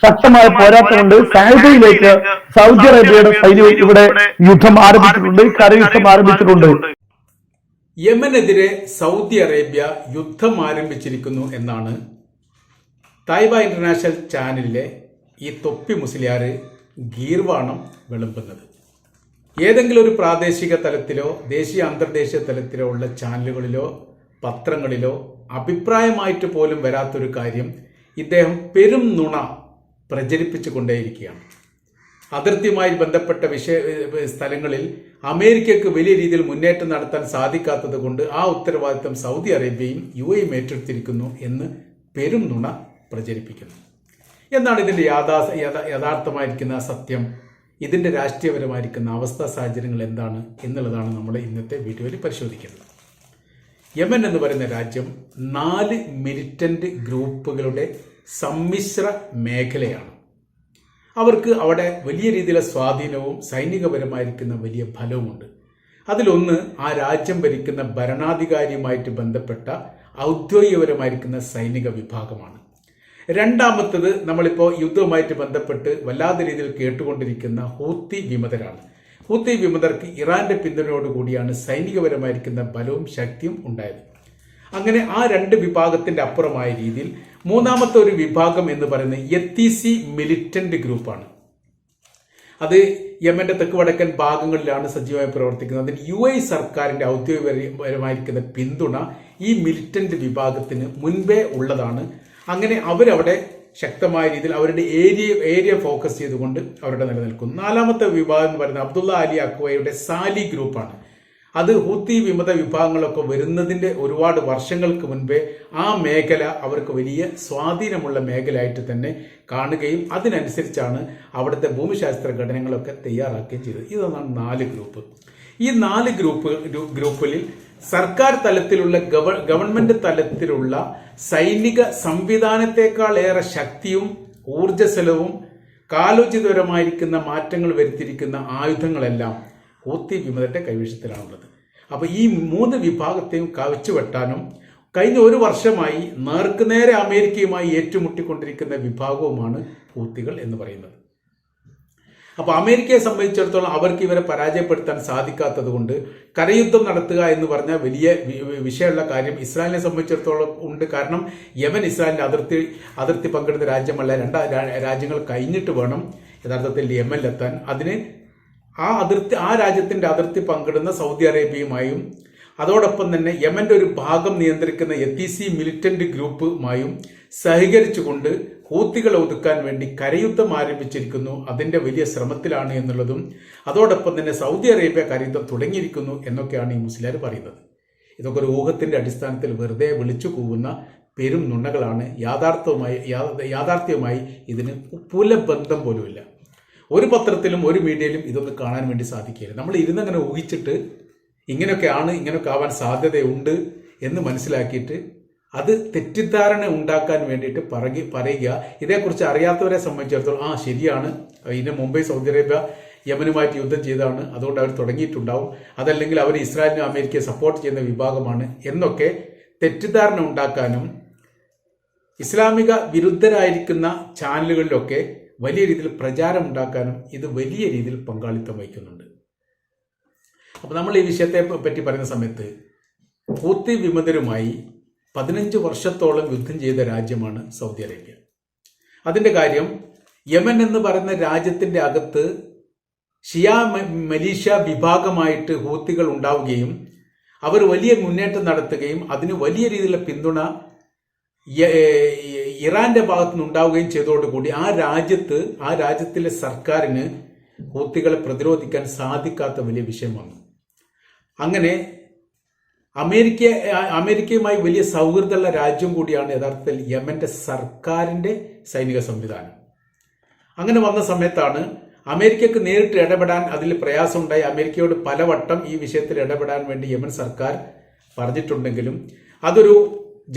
ശക്തമായ പോരാട്ടമുണ്ട്. സായുധയിലേക്ക് സൗദി അറേബ്യയുടെ സൈന്യം ഇവിടെ യുദ്ധം ആരംഭിച്ചിട്ടുണ്ട്, കരയുദ്ധം ആരംഭിച്ചിട്ടുണ്ട്. യമനെതിരെ സൗദി അറേബ്യ യുദ്ധം ആരംഭിച്ചിരിക്കുന്നു എന്നാണ് തായ്ബ ഇന്റർനാഷണൽ ചാനലിലെ ഈ തൊപ്പി മുസ്ലിയാർ ഗീർവാണം വിളമ്പുന്നത്. ഏതെങ്കിലും ഒരു പ്രാദേശിക തലത്തിലോ ദേശീയ അന്തർദേശീയ തലത്തിലോ ഉള്ള ചാനലുകളിലോ പത്രങ്ങളിലോ അഭിപ്രായമായിട്ട് പോലും വരാത്തൊരു കാര്യം ഇദ്ദേഹം പെരും നുണ പ്രചരിപ്പിച്ചു കൊണ്ടേയിരിക്കുകയാണ്. അതിർത്തിയുമായി ബന്ധപ്പെട്ട സ്ഥലങ്ങളിൽ അമേരിക്കക്ക് വലിയ രീതിയിൽ മുന്നേറ്റം നടത്താൻ സാധിക്കാത്തത് കൊണ്ട് ആ ഉത്തരവാദിത്തം സൗദി അറേബ്യയും UAEയും ഏറ്റെടുത്തിരിക്കുന്നു എന്ന് പെരും നുണ പ്രചരിപ്പിക്കുന്നു. എന്താണ് ഇതിന്റെ യഥാർത്ഥമായിരിക്കുന്ന സത്യം? ഇതിന്റെ രാഷ്ട്രീയപരമായിരിക്കുന്ന അവസ്ഥാ സാഹചര്യങ്ങൾ എന്താണ് എന്നുള്ളതാണ് നമ്മൾ ഇന്നത്തെ വീഡിയോയിൽ പരിശോധിക്കുന്നത്. യമൻ എന്ന് പറയുന്ന രാജ്യം 4 മിലിറ്റന്റ് ഗ്രൂപ്പുകളുടെ സമ്മിശ്ര മേഖലയാണ്. അവർക്ക് അവിടെ വലിയ രീതിയിലുള്ള സ്വാധീനവും സൈനികപരമായിരിക്കുന്ന വലിയ ഫലവുമുണ്ട്. അതിലൊന്ന് ആ രാജ്യം ഭരിക്കുന്ന ഭരണാധികാരിയുമായിട്ട് ബന്ധപ്പെട്ട ഔദ്യോഗികപരമായിരിക്കുന്ന സൈനിക വിഭാഗമാണ്. രണ്ടാമത്തത് നമ്മളിപ്പോൾ യുദ്ധവുമായിട്ട് ബന്ധപ്പെട്ട് വല്ലാത്ത രീതിയിൽ കേട്ടുകൊണ്ടിരിക്കുന്ന ഹൂത്തി വിമതരാണ്. ഹൂത്തി വിമതർക്ക് ഇറാന്റെ പിന്തുണയോടുകൂടിയാണ് സൈനികപരമായിരിക്കുന്ന ബലവും ശക്തിയും ഉണ്ടായത്. അങ്ങനെ ആ 2 വിഭാഗത്തിന്റെ അപ്പുറമായ രീതിയിൽ മൂന്നാമത്തെ ഒരു വിഭാഗം എന്ന് പറയുന്നത് യത്തീസി മിലിറ്റന്റ് ഗ്രൂപ്പാണ്. അത് യമന്റെ തെക്ക് വടക്കൻ ഭാഗങ്ങളിലാണ് സജീവമായി പ്രവർത്തിക്കുന്നത്. അതിന് UAE സർക്കാരിന്റെ ഔദ്യോഗികപരമായിരിക്കുന്ന പിന്തുണ ഈ മിലിറ്റന്റ് വിഭാഗത്തിന് മുൻപേ ഉള്ളതാണ്. അങ്ങനെ അവരവിടെ ശക്തമായ രീതിയിൽ അവരുടെ ഏരിയ ഫോക്കസ് ചെയ്തുകൊണ്ട് അവരുടെ നിലനിൽക്കുന്നു. 4ാമത്തെ വിഭാഗം എന്ന് പറയുന്നത് അബ്ദുള്ള അലി അക്വയുടെ സാലി ഗ്രൂപ്പാണ്. അത് ഹൂത്തി വിമത വിഭാഗങ്ങളൊക്കെ വരുന്നതിന്റെ ഒരുപാട് വർഷങ്ങൾക്ക് മുൻപേ ആ മേഖല അവർക്ക് വലിയ സ്വാധീനമുള്ള മേഖലയായിട്ട് തന്നെ കാണുകയും അതിനനുസരിച്ചാണ് അവിടുത്തെ ഭൂമിശാസ്ത്ര ഘടനകളൊക്കെ തയ്യാറാക്കുകയും ചെയ്തത്. ഇതാണ് 4 ഗ്രൂപ്പ്. ഈ 4 ഗ്രൂപ്പിൽ സർക്കാർ തലത്തിലുള്ള ഗവൺമെന്റ് തലത്തിലുള്ള സൈനിക സംവിധാനത്തെക്കാൾ ഏറെ ശക്തിയും ഊർജ്ജസ്വലവും കാലോചിതപരമായിരിക്കുന്ന മാറ്റങ്ങൾ വരുത്തിയിരിക്കുന്ന ആയുധങ്ങളെല്ലാം ഹൂത്തി വിമതരുടെ കൈവശത്തിലാണുള്ളത്. അപ്പൊ ഈ 3 വിഭാഗത്തെയും കവച്ചുവെട്ടാനും കഴിഞ്ഞ 1 വർഷമായി നേർക്കുനേരെ അമേരിക്കയുമായി ഏറ്റുമുട്ടിക്കൊണ്ടിരിക്കുന്ന വിഭാഗവുമാണ് ഹൂത്തികൾ എന്ന് പറയുന്നത്. അപ്പൊ അമേരിക്കയെ സംബന്ധിച്ചിടത്തോളം അവർക്ക് ഇവരെ പരാജയപ്പെടുത്താൻ സാധിക്കാത്തത് കൊണ്ട് കരയുദ്ധം നടത്തുക എന്ന് പറഞ്ഞാൽ വലിയ വിഷയമുള്ള കാര്യം ഇസ്രായേലിനെ സംബന്ധിച്ചിടത്തോളം ഉണ്ട്. കാരണം യമൻ ഇസ്രായേലിന്റെ അതിർത്തി പങ്കിടുന്ന രാജ്യമല്ല. 2 രാജ്യങ്ങൾ കഴിഞ്ഞിട്ട് വേണം യഥാർത്ഥത്തിൽ യമനിലെത്താൻ. അതിന് ആ രാജ്യത്തിന്റെ അതിർത്തി പങ്കിടുന്ന സൗദി അറേബ്യയുമായും അതോടൊപ്പം തന്നെ യമന്റെ ഒരു ഭാഗം നിയന്ത്രിക്കുന്ന യത്തീസി മിലിറ്റന്റ് ഗ്രൂപ്പുമായും സഹകരിച്ചുകൊണ്ട് ഹൂത്തികളെ ഒതുക്കാൻ വേണ്ടി കരയുദ്ധം ആരംഭിച്ചിരിക്കുന്നു. അതിന്റെ വലിയ ശ്രമത്തിലാണ് എന്നുള്ളതും അതോടൊപ്പം തന്നെ സൗദി അറേബ്യ കരയുദ്ധം തുടങ്ങിയിരിക്കുന്നു എന്നൊക്കെയാണ് ഈ മുസ്ലിയാർ പറയുന്നത്. ഇതൊക്കെ ഒരു ഊഹത്തിന്റെ അടിസ്ഥാനത്തിൽ വെറുതെ വിളിച്ചു കൂവുന്ന പെരും നുണകളാണ്. യാഥാർത്ഥ്യവുമായി ഇതിന് പുലബന്ധം പോലുമില്ല. ഒരു പത്രത്തിലും ഒരു മീഡിയയിലും ഇതൊന്നും കാണാൻ വേണ്ടി സാധിക്കില്ല. നമ്മൾ ഇരുന്നങ്ങനെ ഊഹിച്ചിട്ട് ഇങ്ങനെയൊക്കെ ആവാൻ സാധ്യതയുണ്ട് എന്ന് മനസ്സിലാക്കിയിട്ട് അത് തെറ്റിദ്ധാരണ ഉണ്ടാക്കാൻ വേണ്ടിയിട്ട് പറയുക. ഇതേക്കുറിച്ച് അറിയാത്തവരെ സംബന്ധിച്ചിടത്തോളം ശരിയാണ്, ഇതിന് മുമ്പേ സൗദി അറേബ്യ യമനുമായിട്ട് യുദ്ധം ചെയ്തതാണ്, അതുകൊണ്ട് അവർ തുടങ്ങിയിട്ടുണ്ടാവും, അതല്ലെങ്കിൽ അവർ ഇസ്രായേലിനും അമേരിക്കയെ സപ്പോർട്ട് ചെയ്യുന്ന വിഭാഗമാണ് എന്നൊക്കെ തെറ്റിദ്ധാരണ ഉണ്ടാക്കാനും ഇസ്ലാമിക വിരുദ്ധരായിരിക്കുന്ന ചാനലുകളിലൊക്കെ വലിയ രീതിയിൽ പ്രചാരം ഉണ്ടാക്കാനും ഇത് വലിയ രീതിയിൽ പങ്കാളിത്തം വഹിക്കുന്നുണ്ട്. അപ്പൊ നമ്മൾ ഈ വിഷയത്തെ പറ്റി പറയുന്ന സമയത്ത് ഹൂത്തി വിമതരുമായി 15 വർഷത്തോളം യുദ്ധം ചെയ്ത രാജ്യമാണ് സൗദി അറേബ്യ. അതിന്റെ കാര്യം യമൻ എന്ന് പറയുന്ന രാജ്യത്തിന്റെ അകത്ത് ഷിയ മലീഷ്യ വിഭാഗമായിട്ട് ഹൂത്തികൾ ഉണ്ടാവുകയും അവർ വലിയ മുന്നേറ്റം നടത്തുകയും അതിന് വലിയ രീതിയിലുള്ള പിന്തുണ ഇറാന്റെ ഭാഗത്തു നിന്ന് ഉണ്ടാവുകയും ചെയ്തതോടുകൂടി ആ രാജ്യത്തിലെ സർക്കാരിന് ഹൂത്തികളെ പ്രതിരോധിക്കാൻ സാധിക്കാത്ത വലിയ വിഷയം വന്നു. അങ്ങനെ അമേരിക്കയുമായി വലിയ സൗഹൃദമുള്ള രാജ്യം കൂടിയാണ് യഥാർത്ഥത്തിൽ യമന്റെ സർക്കാരിന്റെ സൈനിക സംവിധാനം. അങ്ങനെ വന്ന സമയത്താണ് അമേരിക്കക്ക് നേരിട്ട് ഇടപെടാൻ അതിൽ പ്രയാസമുണ്ടായി. അമേരിക്കയോട് പലവട്ടം ഈ വിഷയത്തിൽ ഇടപെടാൻ വേണ്ടി യമൻ സർക്കാർ പറഞ്ഞിട്ടുണ്ടെങ്കിലും അതൊരു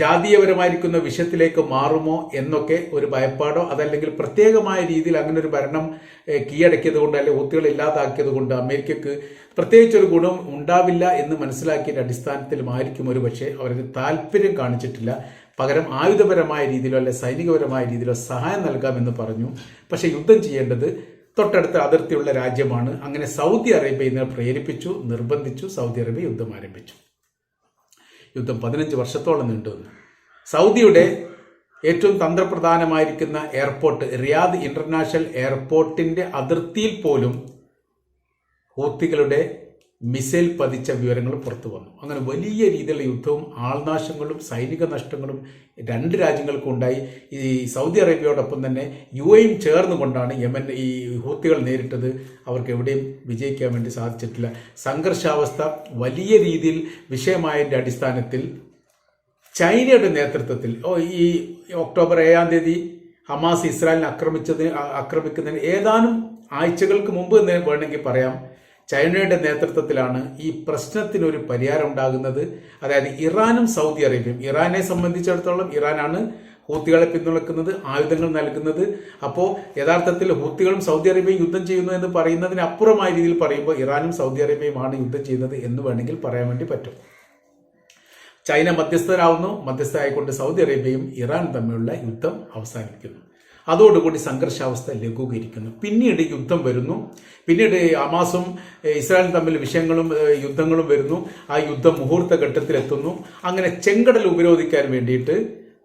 ജാതീയപരമായിരിക്കുന്ന വിഷയത്തിലേക്ക് മാറുമോ എന്നൊക്കെ ഒരു ഭയപ്പാടോ അതല്ലെങ്കിൽ പ്രത്യേകമായ രീതിയിൽ അങ്ങനെ ഒരു ഭരണം കീഴടക്കിയത് കൊണ്ട് അല്ലെങ്കിൽ ഹൂത്തികൾ ഇല്ലാതാക്കിയത് കൊണ്ട് അമേരിക്കക്ക് പ്രത്യേകിച്ചൊരു ഗുണം ഉണ്ടാവില്ല എന്ന് മനസ്സിലാക്കിയ അടിസ്ഥാനത്തിലുമായിരിക്കും ഒരു പക്ഷേ അവർക്ക് താല്പര്യം കാണിച്ചിട്ടില്ല. പകരം ആയുധപരമായ രീതിയിലോ അല്ലെ സൈനികപരമായ രീതിയിലോ സഹായം നൽകാമെന്ന് പറഞ്ഞു. പക്ഷേ യുദ്ധം ചെയ്യേണ്ടത് തൊട്ടടുത്ത അതിർത്തിയുള്ള രാജ്യമാണ്. അങ്ങനെ സൗദി അറേബ്യ ഇതിനെ പ്രേരിപ്പിച്ചു, നിർബന്ധിച്ചു. സൗദി അറേബ്യ യുദ്ധം ആരംഭിച്ചു. യുദ്ധം 15 വർഷത്തോളം നീണ്ടുവന്നു. സൗദിയുടെ ഏറ്റവും തന്ത്രപ്രധാനമായിരിക്കുന്ന എയർപോർട്ട് റിയാദ് ഇന്റർനാഷണൽ എയർപോർട്ടിന്റെ അതിർത്തിയിൽ പോലും ഹൂത്തികളുടെ മിസൈൽ പതിച്ച വിവരങ്ങൾ പുറത്തു വന്നു. അങ്ങനെ വലിയ രീതിയിലുള്ള യുദ്ധവും ആൾനാശങ്ങളും സൈനിക നഷ്ടങ്ങളും രണ്ട് രാജ്യങ്ങൾക്കും ഉണ്ടായി. ഈ സൗദി അറേബ്യയോടൊപ്പം തന്നെ UAE ചേർന്നുകൊണ്ടാണ് യമൻ ഈ ഹൂത്തികൾ നേരിട്ടത്. അവർക്ക് എവിടെയും വിജയിക്കാൻ വേണ്ടി സാധിച്ചിട്ടില്ല. സംഘർഷാവസ്ഥ വലിയ രീതിയിൽ വിഷയമായതിൻ്റെ അടിസ്ഥാനത്തിൽ ചൈനയുടെ നേതൃത്വത്തിൽ ഈ ഒക്ടോബർ 7-ാം തീയതി ഹമാസ് ഇസ്രായേലിനെ ആക്രമിക്കുന്നതിന് ഏതാനും ആഴ്ചകൾക്ക് മുമ്പ് എന്ന് വേണമെങ്കിൽ പറയാം, ചൈനയുടെ നേതൃത്വത്തിലാണ് ഈ പ്രശ്നത്തിനൊരു പരിഹാരം ഉണ്ടാകുന്നത്. അതായത് ഇറാനും സൗദി അറേബ്യയും, ഇറാനെ സംബന്ധിച്ചിടത്തോളം ഇറാനാണ് ഹൂത്തികളെ പിന്തുണക്കുന്നത്, ആയുധങ്ങൾ നൽകുന്നത്. അപ്പോൾ യഥാർത്ഥത്തിൽ ഹൂത്തികളും സൗദി അറേബ്യയും യുദ്ധം ചെയ്യുന്നു എന്ന് പറയുന്നതിന് അപ്പുറമായ രീതിയിൽ പറയുമ്പോൾ ഇറാനും സൗദി അറേബ്യയുമാണ് യുദ്ധം ചെയ്യുന്നത് എന്ന് വേണമെങ്കിൽ പറയാൻ വേണ്ടി പറ്റും. ചൈന മധ്യസ്ഥരാകുന്നു. മധ്യസ്ഥരായിക്കൊണ്ട് സൗദി അറേബ്യയും ഇറാൻ തമ്മിലുള്ള യുദ്ധം അവസാനിക്കുന്നു. അതോടുകൂടി സംഘർഷാവസ്ഥ ലഘൂകരിക്കുന്നു. പിന്നീട് യുദ്ധം വരുന്നു. പിന്നീട് ഹമാസും ഇസ്രായേലും തമ്മിൽ വിഷയങ്ങളും യുദ്ധങ്ങളും വരുന്നു. ആ യുദ്ധം മുഹൂർത്ത ഘട്ടത്തിലെത്തുന്നു. അങ്ങനെ ചെങ്കടൽ ഉപരോധിക്കാൻ വേണ്ടിയിട്ട്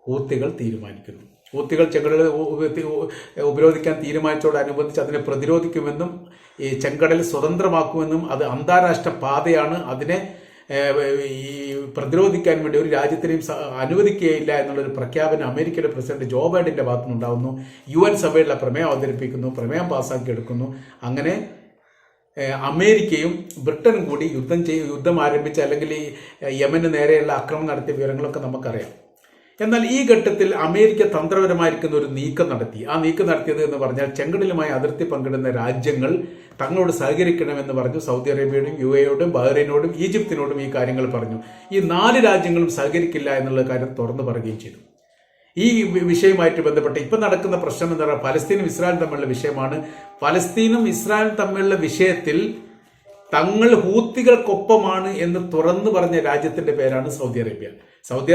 ഹൂത്തികൾ തീരുമാനിക്കുന്നു. ഹൂത്തികൾ ചെങ്കടൽ ഉപരോധിക്കാൻ തീരുമാനിച്ചതോടനുബന്ധിച്ച് അതിനെ പ്രതിരോധിക്കുമെന്നും ഈ ചെങ്കടൽ സ്വതന്ത്രമാക്കുമെന്നും അത് അന്താരാഷ്ട്ര പാതയാണ്, അതിനെ ഈ പ്രതിരോധിക്കാൻ വേണ്ടി ഒരു രാജ്യത്തിനെയും അനുവദിക്കുകയില്ല എന്നുള്ളൊരു പ്രഖ്യാപനം അമേരിക്കയുടെ പ്രസിഡന്റ് ജോ ബൈഡന്റെ ഭാഗത്തുനിന്നുണ്ടാകുന്നു. UN സഭയിലുള്ള പ്രമേയം അവതരിപ്പിക്കുന്നു, പ്രമേയം പാസ്സാക്കിയെടുക്കുന്നു. അങ്ങനെ അമേരിക്കയും ബ്രിട്ടനും കൂടി യുദ്ധം ആരംഭിച്ച അല്ലെങ്കിൽ ഈ യമന് നേരെയുള്ള ആക്രമണം നടത്തിയ വിവരങ്ങളൊക്കെ നമുക്കറിയാം. എന്നാൽ ഈ ഘട്ടത്തിൽ അമേരിക്ക തന്ത്രപരമായിരിക്കുന്ന ഒരു നീക്കം നടത്തി. ആ നീക്കം നടത്തിയത് എന്ന് പറഞ്ഞാൽ ചെങ്കടലുമായി അതിർത്തി പങ്കിടുന്ന രാജ്യങ്ങൾ തങ്ങളോട് സഹകരിക്കണമെന്ന് പറഞ്ഞു. സൗദി അറേബ്യയോടും UAEയോടും ബഹ്റൈനോടും ഈജിപ്തിനോടും ഈ കാര്യങ്ങൾ പറഞ്ഞു. ഈ 4 രാജ്യങ്ങളും സഹകരിക്കില്ല എന്നുള്ള കാര്യം തുറന്നു പറയുകയും ചെയ്തു. ഈ വിഷയവുമായിട്ട് ബന്ധപ്പെട്ട് ഇപ്പം നടക്കുന്ന പ്രശ്നം എന്ന് പറഞ്ഞാൽ പലസ്തീനും ഇസ്രായേലും തമ്മിലുള്ള വിഷയമാണ്. പലസ്തീനും ഇസ്രായേലും തമ്മിലുള്ള വിഷയത്തിൽ തങ്ങൾ ഹൂത്തികൾക്കൊപ്പമാണ് എന്ന് തുറന്നു പറഞ്ഞ രാജ്യത്തിന്റെ പേരാണ് സൗദി അറേബ്യ. സൗദി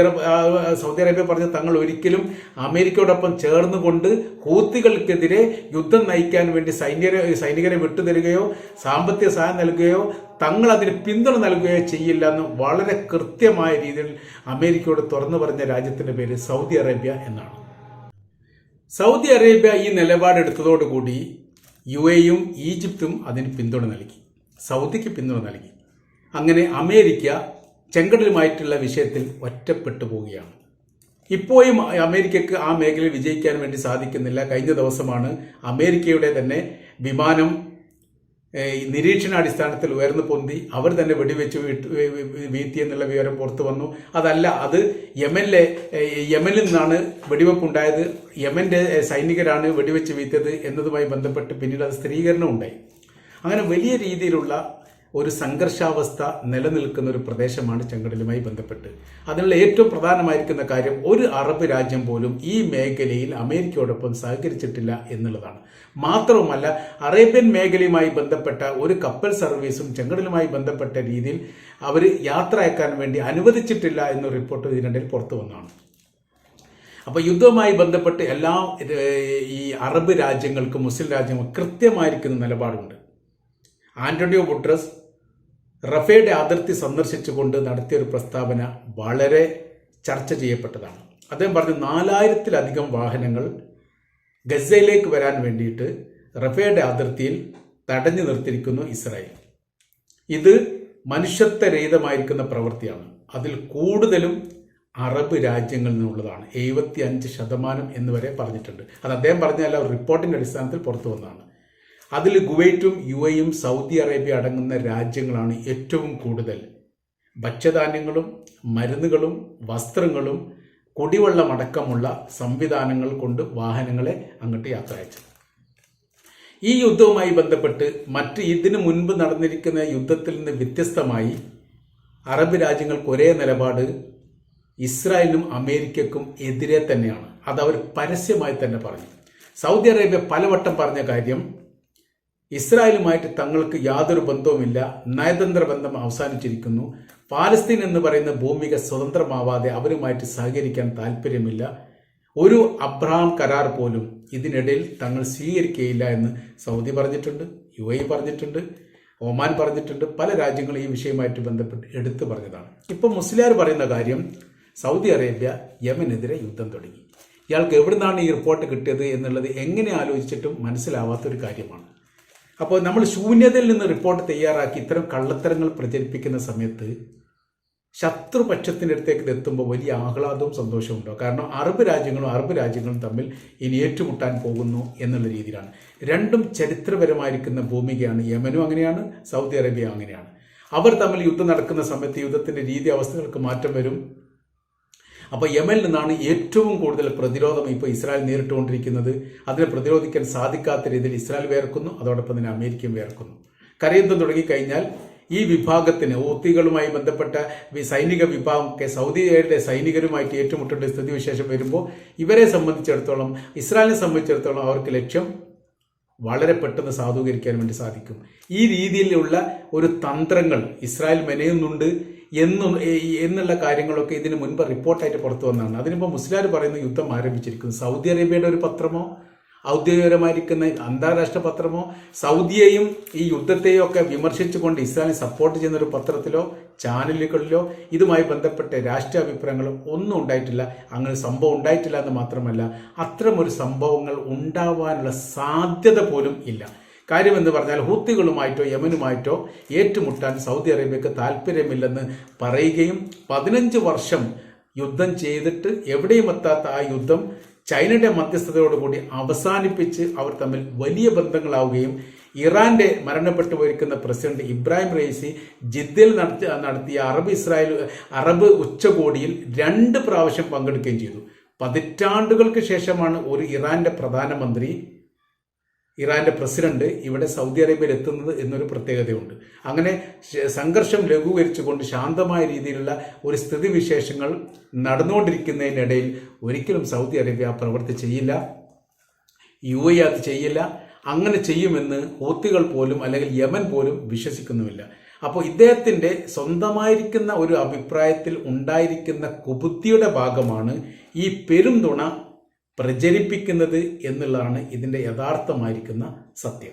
അറേബ്യ പറഞ്ഞ തങ്ങൾ ഒരിക്കലും അമേരിക്കയോടൊപ്പം ചേർന്നുകൊണ്ട് ഹൂത്തികൾക്കെതിരെ യുദ്ധം നയിക്കാൻ വേണ്ടി സൈനികരെ വിട്ടുതരികയോ സാമ്പത്തിക സഹായം നൽകുകയോ തങ്ങൾ അതിന് പിന്തുണ നൽകുകയോ ചെയ്യില്ല എന്ന് വളരെ കൃത്യമായ രീതിയിൽ അമേരിക്കയോട് തുറന്നു പറഞ്ഞ രാജ്യത്തിന്റെ പേര് സൗദി അറേബ്യ എന്നാണ്. സൗദി അറേബ്യ ഈ നിലപാടെടുത്തതോടുകൂടി UAEയും ഈജിപ്തും അതിന് പിന്തുണ നൽകി, സൗദിക്ക് പിന്തുണ നൽകി. അങ്ങനെ അമേരിക്ക ചെങ്കടലുമായിട്ടുള്ള വിഷയത്തിൽ ഒറ്റപ്പെട്ടു പോവുകയാണ്. ഇപ്പോഴും അമേരിക്കക്ക് ആ മേഖലയിൽ വിജയിക്കാൻ വേണ്ടി സാധിക്കുന്നില്ല. കഴിഞ്ഞ ദിവസമാണ് അമേരിക്കയുടെ തന്നെ വിമാനം നിരീക്ഷണാടിസ്ഥാനത്തിൽ ഉയർന്നു പൊന്തി അവർ തന്നെ വെടിവെച്ച് വീഴ്ത്തി എന്നുള്ള വിവരം പുറത്തു വന്നു. അതല്ല, അത് യമനിൽ നിന്നാണ് വെടിവെപ്പുണ്ടായത്, യമന്റെ സൈനികരാണ് വെടിവെച്ച് വീഴ്ത്തിയത് എന്നതുമായി ബന്ധപ്പെട്ട് പിന്നീട് അത് സ്ഥിരീകരണം ഉണ്ടായി. അങ്ങനെ വലിയ രീതിയിലുള്ള ഒരു സംഘർഷാവസ്ഥ നിലനിൽക്കുന്ന ഒരു പ്രദേശമാണ് ചെങ്കടലുമായി ബന്ധപ്പെട്ട്. അതിനുള്ള ഏറ്റവും പ്രധാനമായിരിക്കുന്ന കാര്യം ഒരു അറബ് രാജ്യം പോലും ഈ മേഖലയിൽ അമേരിക്കയോടൊപ്പം സഹകരിച്ചിട്ടില്ല എന്നുള്ളതാണ്. മാത്രവുമല്ല, അറേബ്യൻ മേഖലയുമായി ബന്ധപ്പെട്ട ഒരു കപ്പൽ സർവീസും ചെങ്കടലുമായി ബന്ധപ്പെട്ട രീതിയിൽ അവർ യാത്ര അയക്കാൻ വേണ്ടി അനുവദിച്ചിട്ടില്ല എന്ന റിപ്പോർട്ട് ഇതിനിടയിൽ പുറത്തു വന്നതാണ്. അപ്പോൾ യുദ്ധവുമായി ബന്ധപ്പെട്ട് എല്ലാ ഈ അറബ് രാജ്യങ്ങൾക്കും മുസ്ലിം രാജ്യങ്ങൾക്കും കൃത്യമായിരിക്കുന്ന നിലപാടുണ്ട്. ആന്റണിയോ ഗുട്ടറസ് റഫേയുടെ അതിർത്തി സന്ദർശിച്ചുകൊണ്ട് നടത്തിയൊരു പ്രസ്താവന വളരെ ചർച്ച ചെയ്യപ്പെട്ടതാണ്. അദ്ദേഹം പറഞ്ഞു 4000-ലധികം വാഹനങ്ങൾ ഗസയിലേക്ക് വരാൻ വേണ്ടിയിട്ട് റഫേയുടെ അതിർത്തിയിൽ തടഞ്ഞു നിർത്തിയിരിക്കുന്നു ഇസ്രായേൽ. ഇത് മനുഷ്യത്വരഹിതമായിരിക്കുന്ന പ്രവൃത്തിയാണ്. അതിൽ കൂടുതലും അറബ് രാജ്യങ്ങളിൽ നിന്നുള്ളതാണ്. 75% എന്ന് വരെ പറഞ്ഞിട്ടുണ്ട്. അത് അദ്ദേഹം പറഞ്ഞല്ല, റിപ്പോർട്ടിന്റെ അടിസ്ഥാനത്തിൽ പുറത്തു വന്നതാണ്. അതിൽ കുവൈറ്റും UAEയും സൗദി അറേബ്യ അടങ്ങുന്ന രാജ്യങ്ങളാണ് ഏറ്റവും കൂടുതൽ ഭക്ഷ്യധാന്യങ്ങളും മരുന്നുകളും വസ്ത്രങ്ങളും കുടിവെള്ളം അടക്കമുള്ള സംവിധാനങ്ങൾ കൊണ്ട് വാഹനങ്ങളെ അങ്ങോട്ട് യാത്ര അയച്ചത്. ഈ യുദ്ധവുമായി ബന്ധപ്പെട്ട് ഇതിനു മുൻപ് നടന്നിരിക്കുന്ന യുദ്ധത്തിൽ നിന്ന് വ്യത്യസ്തമായി അറബ് രാജ്യങ്ങൾക്ക് ഒരേ നിലപാട് ഇസ്രായേലിനും അമേരിക്കക്കും എതിരെ തന്നെയാണ്. അത് അവർ പരസ്യമായി തന്നെ പറഞ്ഞു. സൗദി അറേബ്യ പലവട്ടം പറഞ്ഞ കാര്യം, ഇസ്രായേലുമായിട്ട് തങ്ങൾക്ക് യാതൊരു ബന്ധവുമില്ല, നയതന്ത്ര ബന്ധം അവസാനിച്ചിരിക്കുന്നു, പാലസ്തീൻ എന്ന് പറയുന്ന ഭൂമിക സ്വതന്ത്രമാവാതെ അവരുമായിട്ട് സഹകരിക്കാൻ താല്പര്യമില്ല, ഒരു അബ്രഹാം കരാർ പോലും ഇതിനിടയിൽ തങ്ങൾ സ്വീകരിക്കുകയില്ല എന്ന് സൗദി പറഞ്ഞിട്ടുണ്ട്, UAE പറഞ്ഞിട്ടുണ്ട്, ഒമാൻ പറഞ്ഞിട്ടുണ്ട്. പല രാജ്യങ്ങളും ഈ വിഷയവുമായിട്ട് ബന്ധപ്പെട്ട് എടുത്തു പറഞ്ഞതാണ്. ഇപ്പം മുസ്ലിയാർ പറയുന്ന കാര്യം, സൗദി അറേബ്യ യമനെതിരെ യുദ്ധം തുടങ്ങി. ഇയാൾക്ക് എവിടുന്നാണ് ഈ റിപ്പോർട്ട് കിട്ടിയത് എന്നുള്ളത് എങ്ങനെ ആലോചിച്ചിട്ടും മനസ്സിലാവാത്തൊരു കാര്യമാണ്. അപ്പോൾ നമ്മൾ ശൂന്യതയിൽ നിന്ന് റിപ്പോർട്ട് തയ്യാറാക്കി ഇത്തരം കള്ളത്തരങ്ങൾ പ്രചരിപ്പിക്കുന്ന സമയത്ത് ശത്രുപക്ഷത്തിൻ്റെ അടുത്തേക്ക് എത്തുമ്പോൾ വലിയ ആഹ്ലാദവും സന്തോഷവും ഉണ്ടാവും. കാരണം അറബ് രാജ്യങ്ങളും തമ്മിൽ ഇനി ഏറ്റുമുട്ടാൻ പോകുന്നു എന്നുള്ള രീതിയിലാണ്. രണ്ടും ചരിത്രപരമായിരിക്കുന്ന ഭൂമികയാണ്. യമനും അങ്ങനെയാണ്, സൗദി അറേബ്യ അങ്ങനെയാണ്. അവർ തമ്മിൽ യുദ്ധം നടക്കുന്ന സമയത്ത് യുദ്ധത്തിൻ്റെ രീതി അവസ്ഥകൾക്ക് മാറ്റം വരും. അപ്പോൾ യമനിൽ നിന്നാണ് ഏറ്റവും കൂടുതൽ പ്രതിരോധം ഇപ്പോൾ ഇസ്രായേൽ നേരിട്ടുകൊണ്ടിരിക്കുന്നത്. അതിനെ പ്രതിരോധിക്കാൻ സാധിക്കാത്ത രീതിയിൽ ഇസ്രായേൽ വേർക്കുന്നു, അതോടൊപ്പം തന്നെ അമേരിക്കയും വേർക്കുന്നു. കരയുദ്ധം തുടങ്ങിക്കഴിഞ്ഞാൽ ഈ വിഭാഗത്തിന് ഹൂത്തികളുമായി ബന്ധപ്പെട്ട സൈനിക വിഭാഗമൊക്കെ സൗദിയുടെ സൈനികരുമായിട്ട് ഏറ്റുമുട്ടേണ്ട സ്ഥിതിവിശേഷം വരുമ്പോൾ ഇവരെ സംബന്ധിച്ചിടത്തോളം, ഇസ്രായേലിനെ സംബന്ധിച്ചിടത്തോളം അവർക്ക് ലക്ഷ്യം വളരെ പെട്ടെന്ന് സാധൂകരിക്കാൻ വേണ്ടി സാധിക്കും. ഈ രീതിയിലുള്ള ഒരു തന്ത്രങ്ങൾ ഇസ്രായേൽ മെനയുന്നുണ്ട് എന്നുള്ള കാര്യങ്ങളൊക്കെ ഇതിന് മുൻപ് റിപ്പോർട്ടായിട്ട് പുറത്തു വന്നതാണ്. അതിനിപ്പോൾ മുസ്ലിയാർ പറയുന്ന യുദ്ധം ആരംഭിച്ചിരിക്കുന്നു. സൗദി അറേബ്യയുടെ ഒരു പത്രമോ ഔദ്യോഗികപരമായിരിക്കുന്ന അന്താരാഷ്ട്ര പത്രമോ സൗദിയെയും ഈ യുദ്ധത്തെയും ഒക്കെ വിമർശിച്ചുകൊണ്ട് ഇസ്രായേലിനെ സപ്പോർട്ട് ചെയ്യുന്ന ഒരു പത്രത്തിലോ ചാനലുകളിലോ ഇതുമായി ബന്ധപ്പെട്ട രാഷ്ട്രീയ അഭിപ്രായങ്ങളോ ഒന്നും ഉണ്ടായിട്ടില്ല. അങ്ങനെ സംഭവം ഉണ്ടായിട്ടില്ല എന്ന് മാത്രമല്ല, അത്തരമൊരു സംഭവങ്ങൾ ഉണ്ടാവാനുള്ള സാധ്യത പോലും ഇല്ല. കാര്യമെന്ന് പറഞ്ഞാൽ ഹൂത്തികളുമായിട്ടോ യമനുമായിട്ടോ ഏറ്റുമുട്ടാൻ സൗദി അറേബ്യക്ക് താല്പര്യമില്ലെന്ന് പറയുകയും 15 വർഷം യുദ്ധം ചെയ്തിട്ട് എവിടെയും എത്താത്ത ആ യുദ്ധം ചൈനയുടെ മധ്യസ്ഥതയോടുകൂടി അവസാനിപ്പിച്ച് അവർ തമ്മിൽ വലിയ ബന്ധങ്ങളാവുകയും ഇറാന്റെ മരണപ്പെട്ടു പോയിരിക്കുന്ന പ്രസിഡന്റ് ഇബ്രാഹിം റൈസി ജിദ്ദയിൽ നടത്തിയ അറബ് ഉച്ചകോടിയിൽ 2 പ്രാവശ്യം പങ്കെടുക്കുകയും ചെയ്തു. പതിറ്റാണ്ടുകൾക്ക് ശേഷമാണ് ഒരു ഇറാന്റെ പ്രധാനമന്ത്രി, ഇറാന്റെ പ്രസിഡന്റ് ഇവിടെ സൗദി അറേബ്യയിൽ എത്തുന്നത് എന്നൊരു പ്രത്യേകതയുണ്ട്. അങ്ങനെ സംഘർഷം ലഘൂകരിച്ചുകൊണ്ട് ശാന്തമായ രീതിയിലുള്ള ഒരു സ്ഥിതിവിശേഷങ്ങൾ നടന്നുകൊണ്ടിരിക്കുന്നതിനിടയിൽ ഒരിക്കലും സൗദി അറേബ്യ ആ പ്രവൃത്തി ചെയ്യില്ല, UAE അത് ചെയ്യില്ല. അങ്ങനെ ചെയ്യുമെന്ന് ഹൂത്തികൾ പോലും അല്ലെങ്കിൽ യമൻ പോലും വിശ്വസിക്കുന്നുമില്ല. അപ്പോൾ ഇദ്ദേഹത്തിൻ്റെ സ്വന്തമായിരിക്കുന്ന ഒരു അഭിപ്രായത്തിൽ ഉണ്ടായിരിക്കുന്ന കുബുദ്ധിയുടെ ഭാഗമാണ് ഈ പെരുംതുണ പ്രചരിപ്പിക്കുന്നത് എന്നുള്ളതാണ് ഇതിൻ്റെ യഥാർത്ഥമായിരിക്കുന്ന സത്യം.